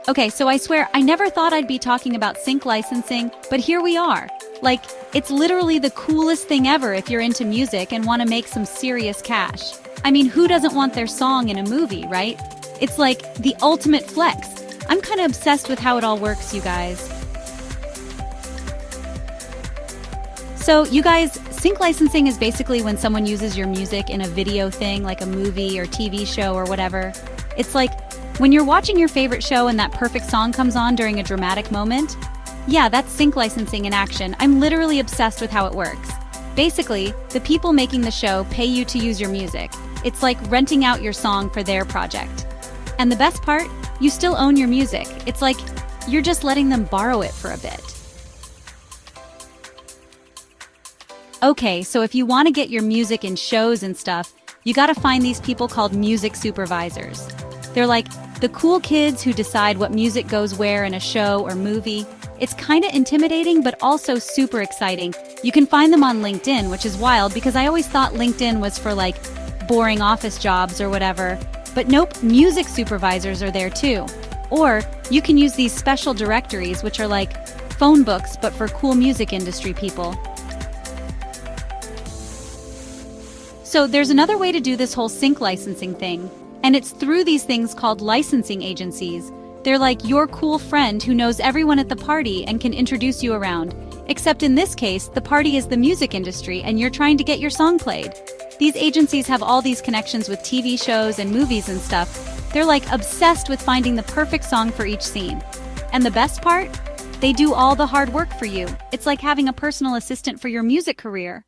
Okay, so I swear I never thought I'd be talking about sync licensing, but here we are. Like, it's literally the coolest thing ever if you're into music and want to make some serious cash. I mean, who doesn't want their song in a movie, right? It's like the ultimate flex. I'm kind of obsessed with how it all works, you guys. So, you guys, sync licensing is basically when someone uses your music in a video thing, like a movie or TV show or whatever. It's like when you're watching your favorite show and that perfect song comes on during a dramatic moment. Yeah, that's sync licensing in action. I'm literally obsessed with how it works. Basically, the people making the show pay you to use your music. It's like renting out your song for their project. And the best part? You still own your music. It's like you're just letting them borrow it for a bit. Okay, so if you want to get your music in shows and stuff, you gotta find these people called music supervisors. They're like the cool kids who decide what music goes where in a show or movie. It's kinda intimidating, but also super exciting. You can find them on LinkedIn, which is wild because I always thought LinkedIn was for like boring office jobs or whatever. But nope, music supervisors are there too. Or you can use these special directories, which are like phone books, but for cool music industry people. So there's another way to do this whole sync licensing thing, and it's through these things called licensing agencies. They're like your cool friend who knows everyone at the party and can introduce you around. Except in this case, the party is the music industry and you're trying to get your song played. These agencies have all these connections with TV shows and movies and stuff. They're like obsessed with finding the perfect song for each scene. And the best part? They do all the hard work for you. It's like having a personal assistant for your music career.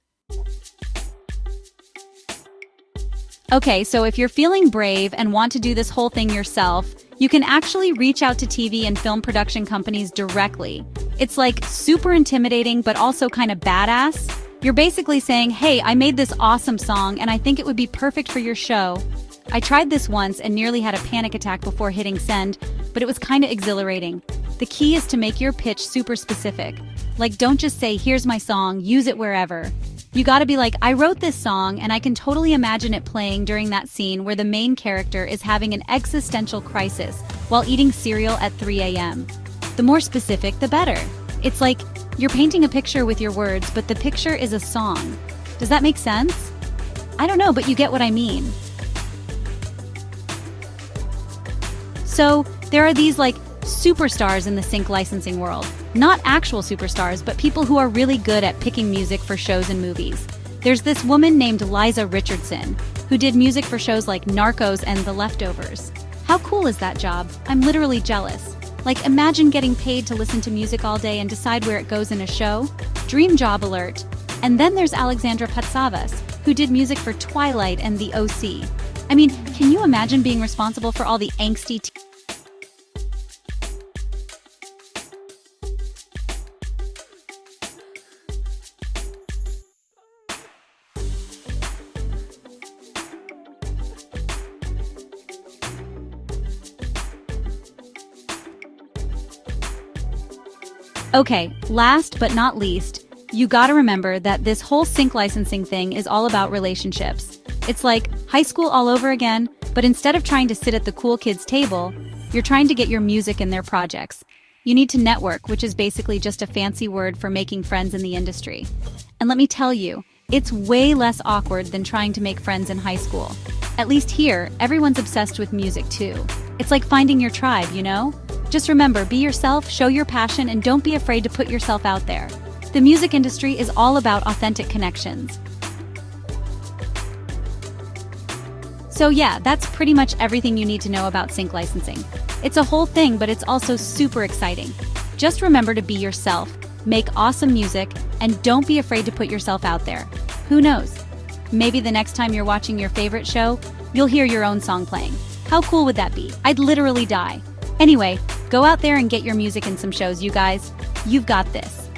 Okay, so if you're feeling brave and want to do this whole thing yourself, you can actually reach out to TV and film production companies directly. It's like super intimidating, but also kind of badass. You're basically saying, hey, I made this awesome song and I think it would be perfect for your show. I tried this once and nearly had a panic attack before hitting send, but it was kind of exhilarating. The key is to make your pitch super specific. Like, don't just say, here's my song, use it wherever. You gotta be like, I wrote this song and I can totally imagine it playing during that scene where the main character is having an existential crisis while eating cereal at 3 a.m. The more specific, the better. It's like you're painting a picture with your words, but the picture is a song. Does that make sense? I don't know, but you get what I mean. So there are these like superstars in the sync licensing world. Not actual superstars, but people who are really good at picking music for shows and movies. There's this woman named Liza Richardson, who did music for shows like Narcos and The Leftovers. How cool is that job? I'm literally jealous. Like, imagine getting paid to listen to music all day and decide where it goes in a show. Dream job alert. And then there's Alexandra Patsavas, who did music for Twilight and The OC. I mean, can you imagine being responsible for all the angsty Okay, last but not least, you gotta remember that this whole sync licensing thing is all about relationships. It's like high school all over again, but instead of trying to sit at the cool kids' table, you're trying to get your music in their projects. You need to network, which is basically just a fancy word for making friends in the industry. And let me tell you, it's way less awkward than trying to make friends in high school. At least here, everyone's obsessed with music too. It's like finding your tribe, you know? Just remember, be yourself, show your passion, and don't be afraid to put yourself out there. The music industry is all about authentic connections. So yeah, that's pretty much everything you need to know about sync licensing. It's a whole thing, but it's also super exciting. Just remember to be yourself, make awesome music, and don't be afraid to put yourself out there. Who knows? Maybe the next time you're watching your favorite show, you'll hear your own song playing. How cool would that be? I'd literally die. Anyway, go out there and get your music in some shows, you guys. You've got this.